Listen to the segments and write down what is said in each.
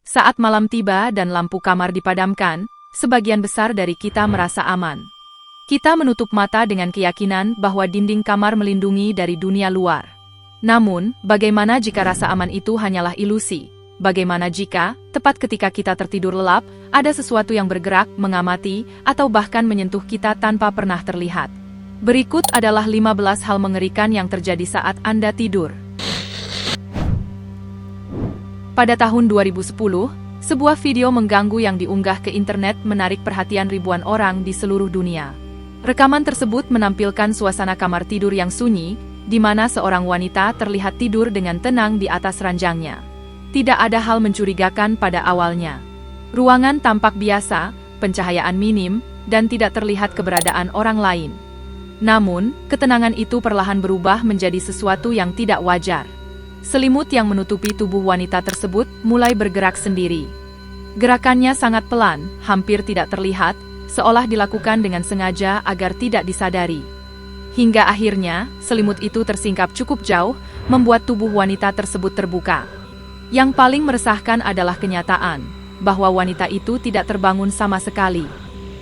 Saat malam tiba dan lampu kamar dipadamkan, sebagian besar dari kita merasa aman. Kita menutup mata dengan keyakinan bahwa dinding kamar melindungi dari dunia luar. Namun, bagaimana jika rasa aman itu hanyalah ilusi? Bagaimana jika, tepat ketika kita tertidur lelap, ada sesuatu yang bergerak, mengamati, atau bahkan menyentuh kita tanpa pernah terlihat? Berikut adalah 15 hal mengerikan yang terjadi saat Anda tidur. Pada tahun 2010, sebuah video mengganggu yang diunggah ke internet menarik perhatian ribuan orang di seluruh dunia. Rekaman tersebut menampilkan suasana kamar tidur yang sunyi, di mana seorang wanita terlihat tidur dengan tenang di atas ranjangnya. Tidak ada hal mencurigakan pada awalnya. Ruangan tampak biasa, pencahayaan minim, dan tidak terlihat keberadaan orang lain. Namun, ketenangan itu perlahan berubah menjadi sesuatu yang tidak wajar. Selimut yang menutupi tubuh wanita tersebut mulai bergerak sendiri. Gerakannya sangat pelan, hampir tidak terlihat, seolah dilakukan dengan sengaja agar tidak disadari. Hingga akhirnya, selimut itu tersingkap cukup jauh, membuat tubuh wanita tersebut terbuka. Yang paling meresahkan adalah kenyataan bahwa wanita itu tidak terbangun sama sekali.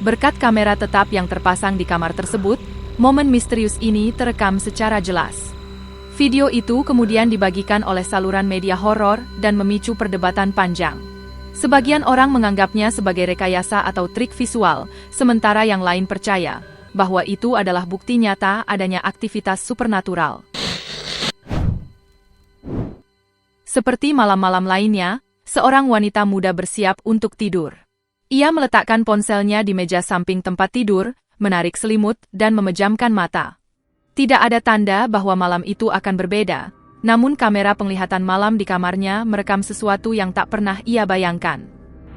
Berkat kamera tetap yang terpasang di kamar tersebut, momen misterius ini terekam secara jelas. Video itu kemudian dibagikan oleh saluran media horor dan memicu perdebatan panjang. Sebagian orang menganggapnya sebagai rekayasa atau trik visual, sementara yang lain percaya bahwa itu adalah bukti nyata adanya aktivitas supernatural. Seperti malam-malam lainnya, seorang wanita muda bersiap untuk tidur. Ia meletakkan ponselnya di meja samping tempat tidur, menarik selimut, dan memejamkan mata. Tidak ada tanda bahwa malam itu akan berbeda, namun kamera penglihatan malam di kamarnya merekam sesuatu yang tak pernah ia bayangkan.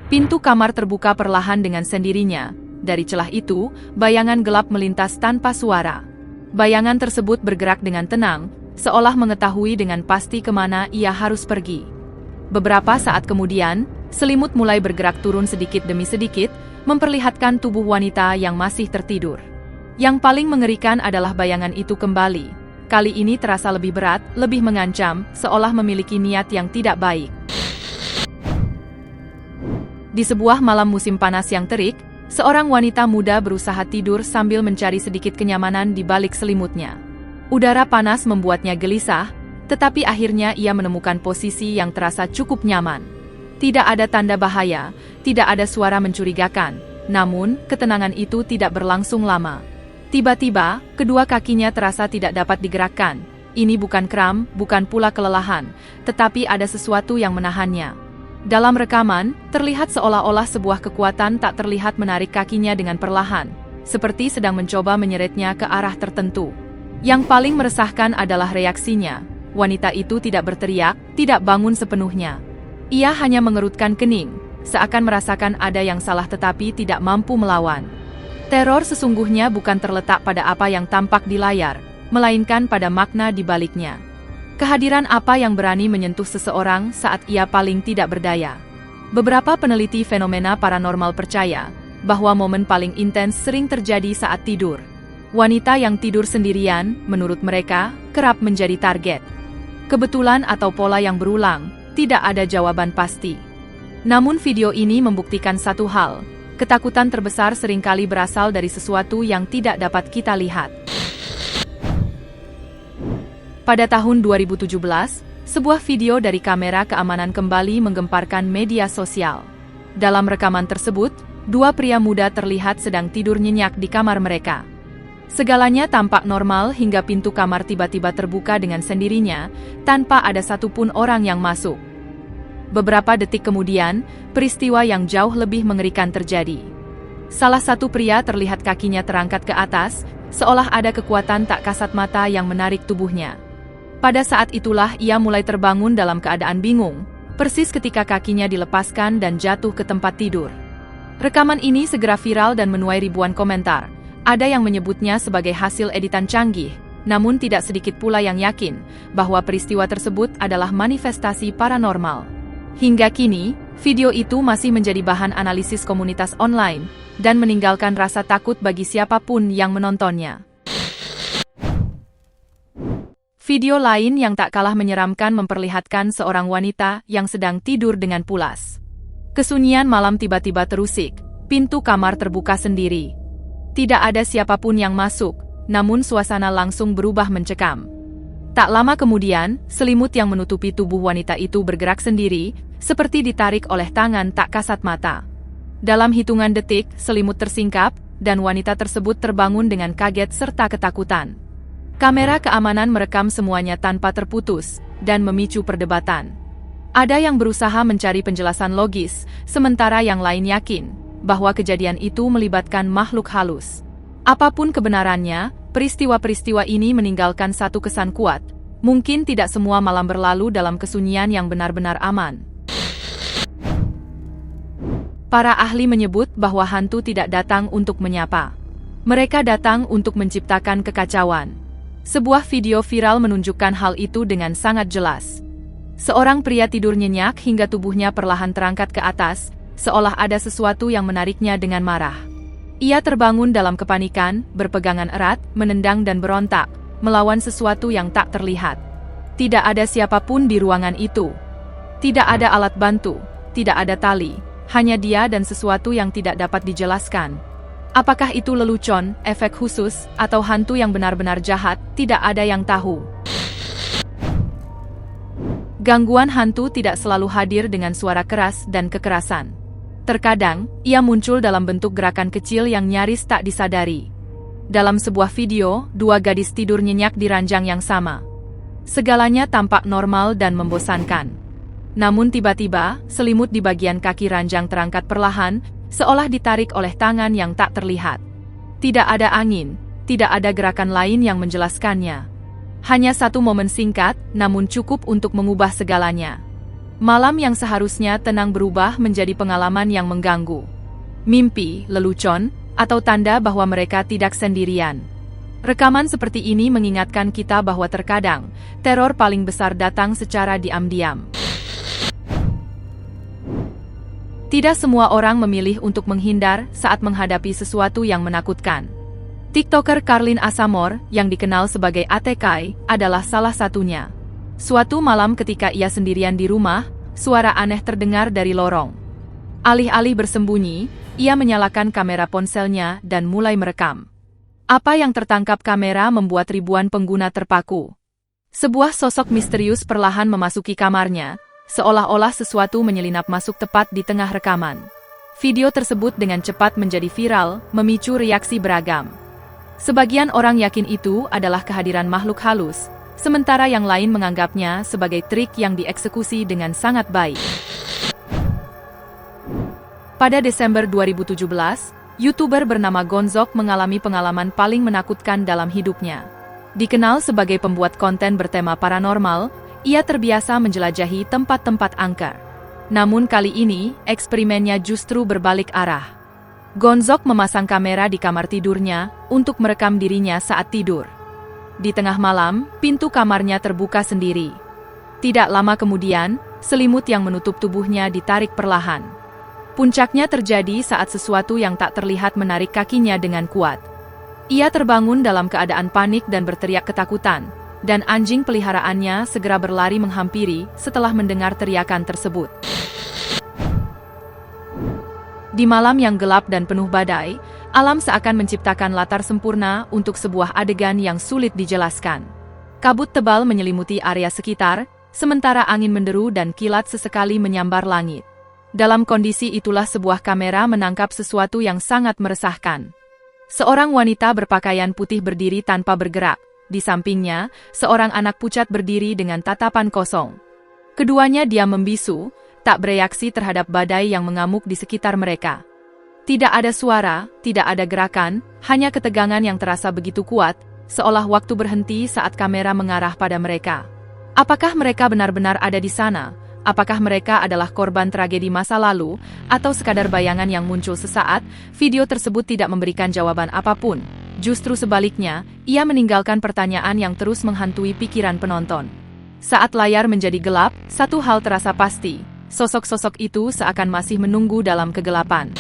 Pintu kamar terbuka perlahan dengan sendirinya. Dari celah itu, bayangan gelap melintas tanpa suara. Bayangan tersebut bergerak dengan tenang, seolah mengetahui dengan pasti kemana ia harus pergi. Beberapa saat kemudian, selimut mulai bergerak turun sedikit demi sedikit, memperlihatkan tubuh wanita yang masih tertidur. Yang paling mengerikan adalah bayangan itu kembali. Kali ini terasa lebih berat, lebih mengancam, seolah memiliki niat yang tidak baik. Di sebuah malam musim panas yang terik, seorang wanita muda berusaha tidur sambil mencari sedikit kenyamanan di balik selimutnya. Udara panas membuatnya gelisah, tetapi akhirnya ia menemukan posisi yang terasa cukup nyaman. Tidak ada tanda bahaya, tidak ada suara mencurigakan, namun ketenangan itu tidak berlangsung lama. Tiba-tiba, kedua kakinya terasa tidak dapat digerakkan. Ini bukan kram, bukan pula kelelahan, tetapi ada sesuatu yang menahannya. Dalam rekaman, terlihat seolah-olah sebuah kekuatan tak terlihat menarik kakinya dengan perlahan, seperti sedang mencoba menyeretnya ke arah tertentu. Yang paling meresahkan adalah reaksinya. Wanita itu tidak berteriak, tidak bangun sepenuhnya. Ia hanya mengerutkan kening, seakan merasakan ada yang salah tetapi tidak mampu melawan. Teror sesungguhnya bukan terletak pada apa yang tampak di layar, melainkan pada makna di baliknya. Kehadiran apa yang berani menyentuh seseorang saat ia paling tidak berdaya. Beberapa peneliti fenomena paranormal percaya bahwa momen paling intens sering terjadi saat tidur. Wanita yang tidur sendirian, menurut mereka, kerap menjadi target. Kebetulan atau pola yang berulang, tidak ada jawaban pasti. Namun video ini membuktikan satu hal. Ketakutan terbesar seringkali berasal dari sesuatu yang tidak dapat kita lihat. Pada tahun 2017, sebuah video dari kamera keamanan kembali menggemparkan media sosial. Dalam rekaman tersebut, dua pria muda terlihat sedang tidur nyenyak di kamar mereka. Segalanya tampak normal hingga pintu kamar tiba-tiba terbuka dengan sendirinya, tanpa ada satupun orang yang masuk. Beberapa detik kemudian, peristiwa yang jauh lebih mengerikan terjadi. Salah satu pria terlihat kakinya terangkat ke atas, seolah ada kekuatan tak kasat mata yang menarik tubuhnya. Pada saat itulah ia mulai terbangun dalam keadaan bingung, persis ketika kakinya dilepaskan dan jatuh ke tempat tidur. Rekaman ini segera viral dan menuai ribuan komentar. Ada yang menyebutnya sebagai hasil editan canggih, namun tidak sedikit pula yang yakin bahwa peristiwa tersebut adalah manifestasi paranormal. Hingga kini, video itu masih menjadi bahan analisis komunitas online dan meninggalkan rasa takut bagi siapapun yang menontonnya. Video lain yang tak kalah menyeramkan memperlihatkan seorang wanita yang sedang tidur dengan pulas. Kesunyian malam tiba-tiba terusik, pintu kamar terbuka sendiri. Tidak ada siapapun yang masuk, namun suasana langsung berubah mencekam. Tak lama kemudian, selimut yang menutupi tubuh wanita itu bergerak sendiri, seperti ditarik oleh tangan tak kasat mata. Dalam hitungan detik, selimut tersingkap, dan wanita tersebut terbangun dengan kaget serta ketakutan. Kamera keamanan merekam semuanya tanpa terputus, dan memicu perdebatan. Ada yang berusaha mencari penjelasan logis, sementara yang lain yakin bahwa kejadian itu melibatkan makhluk halus. Apapun kebenarannya, peristiwa-peristiwa ini meninggalkan satu kesan kuat. Mungkin tidak semua malam berlalu dalam kesunyian yang benar-benar aman. Para ahli menyebut bahwa hantu tidak datang untuk menyapa. Mereka datang untuk menciptakan kekacauan. Sebuah video viral menunjukkan hal itu dengan sangat jelas. Seorang pria tidur nyenyak hingga tubuhnya perlahan terangkat ke atas, seolah ada sesuatu yang menariknya dengan marah. Ia terbangun dalam kepanikan, berpegangan erat, menendang dan berontak, melawan sesuatu yang tak terlihat. Tidak ada siapapun di ruangan itu. Tidak ada alat bantu, tidak ada tali, hanya dia dan sesuatu yang tidak dapat dijelaskan. Apakah itu lelucon, efek khusus, atau hantu yang benar-benar jahat, tidak ada yang tahu. Gangguan hantu tidak selalu hadir dengan suara keras dan kekerasan. Terkadang, ia muncul dalam bentuk gerakan kecil yang nyaris tak disadari. Dalam sebuah video, dua gadis tidur nyenyak di ranjang yang sama. Segalanya tampak normal dan membosankan. Namun tiba-tiba, selimut di bagian kaki ranjang terangkat perlahan, seolah ditarik oleh tangan yang tak terlihat. Tidak ada angin, tidak ada gerakan lain yang menjelaskannya. Hanya satu momen singkat, namun cukup untuk mengubah segalanya. Malam yang seharusnya tenang berubah menjadi pengalaman yang mengganggu. Mimpi, lelucon, atau tanda bahwa mereka tidak sendirian. Rekaman seperti ini mengingatkan kita bahwa terkadang, teror paling besar datang secara diam-diam. Tidak semua orang memilih untuk menghindar saat menghadapi sesuatu yang menakutkan. TikToker Carlin Asamor, yang dikenal sebagai ATK, adalah salah satunya. Suatu malam ketika ia sendirian di rumah, suara aneh terdengar dari lorong. Alih-alih bersembunyi, ia menyalakan kamera ponselnya dan mulai merekam. Apa yang tertangkap kamera membuat ribuan pengguna terpaku. Sebuah sosok misterius perlahan memasuki kamarnya, seolah-olah sesuatu menyelinap masuk tepat di tengah rekaman. Video tersebut dengan cepat menjadi viral, memicu reaksi beragam. Sebagian orang yakin itu adalah kehadiran makhluk halus, sementara yang lain menganggapnya sebagai trik yang dieksekusi dengan sangat baik. Pada Desember 2017, YouTuber bernama Gonzok mengalami pengalaman paling menakutkan dalam hidupnya. Dikenal sebagai pembuat konten bertema paranormal, ia terbiasa menjelajahi tempat-tempat angker. Namun kali ini, eksperimennya justru berbalik arah. Gonzok memasang kamera di kamar tidurnya untuk merekam dirinya saat tidur. Di tengah malam, pintu kamarnya terbuka sendiri. Tidak lama kemudian, selimut yang menutup tubuhnya ditarik perlahan. Puncaknya terjadi saat sesuatu yang tak terlihat menarik kakinya dengan kuat. Ia terbangun dalam keadaan panik dan berteriak ketakutan, dan anjing peliharaannya segera berlari menghampiri setelah mendengar teriakan tersebut. Di malam yang gelap dan penuh badai, alam seakan menciptakan latar sempurna untuk sebuah adegan yang sulit dijelaskan. Kabut tebal menyelimuti area sekitar, sementara angin menderu dan kilat sesekali menyambar langit. Dalam kondisi itulah sebuah kamera menangkap sesuatu yang sangat meresahkan. Seorang wanita berpakaian putih berdiri tanpa bergerak. Di sampingnya, seorang anak pucat berdiri dengan tatapan kosong. Keduanya diam membisu, tak bereaksi terhadap badai yang mengamuk di sekitar mereka. Tidak ada suara, tidak ada gerakan, hanya ketegangan yang terasa begitu kuat, seolah waktu berhenti saat kamera mengarah pada mereka. Apakah mereka benar-benar ada di sana? Apakah mereka adalah korban tragedi masa lalu, atau sekadar bayangan yang muncul sesaat? Video tersebut tidak memberikan jawaban apapun. Justru sebaliknya, ia meninggalkan pertanyaan yang terus menghantui pikiran penonton. Saat layar menjadi gelap, satu hal terasa pasti. Sosok-sosok itu seakan masih menunggu dalam kegelapan.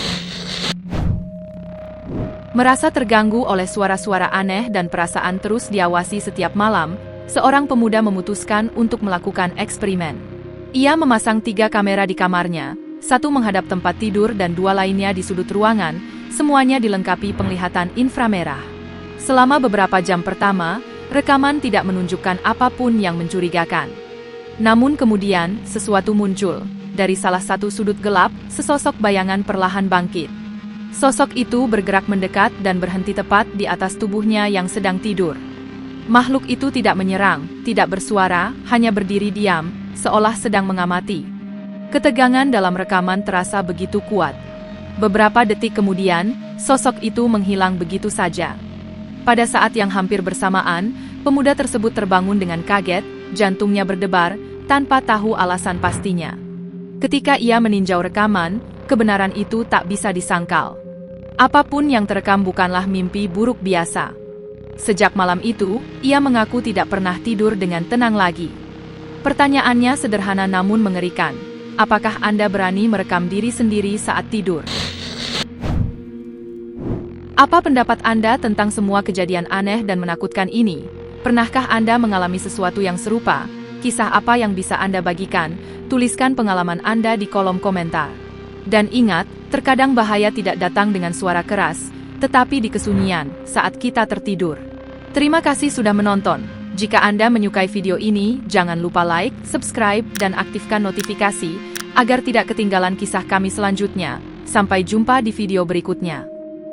Merasa terganggu oleh suara-suara aneh dan perasaan terus diawasi setiap malam, seorang pemuda memutuskan untuk melakukan eksperimen. Ia memasang 3 kamera di kamarnya, Satu menghadap tempat tidur dan dua lainnya di sudut ruangan, semuanya dilengkapi penglihatan inframerah. Selama beberapa jam pertama, rekaman tidak menunjukkan apapun yang mencurigakan. Namun kemudian, sesuatu muncul. Dari salah satu sudut gelap, sesosok bayangan perlahan bangkit. Sosok itu bergerak mendekat dan berhenti tepat di atas tubuhnya yang sedang tidur. Makhluk itu tidak menyerang, tidak bersuara, hanya berdiri diam, seolah sedang mengamati. Ketegangan dalam rekaman terasa begitu kuat. Beberapa detik kemudian, sosok itu menghilang begitu saja. Pada saat yang hampir bersamaan, pemuda tersebut terbangun dengan kaget, jantungnya berdebar, tanpa tahu alasan pastinya. Ketika ia meninjau rekaman, kebenaran itu tak bisa disangkal. Apapun yang terekam bukanlah mimpi buruk biasa. Sejak malam itu, ia mengaku tidak pernah tidur dengan tenang lagi. Pertanyaannya sederhana namun mengerikan. Apakah Anda berani merekam diri sendiri saat tidur? Apa pendapat Anda tentang semua kejadian aneh dan menakutkan ini? Pernahkah Anda mengalami sesuatu yang serupa? Kisah apa yang bisa Anda bagikan? Tuliskan pengalaman Anda di kolom komentar. Dan ingat, terkadang bahaya tidak datang dengan suara keras, tetapi di kesunyian saat kita tertidur. Terima kasih sudah menonton. Jika Anda menyukai video ini, jangan lupa like, subscribe, dan aktifkan notifikasi, agar tidak ketinggalan kisah kami selanjutnya. Sampai jumpa di video berikutnya.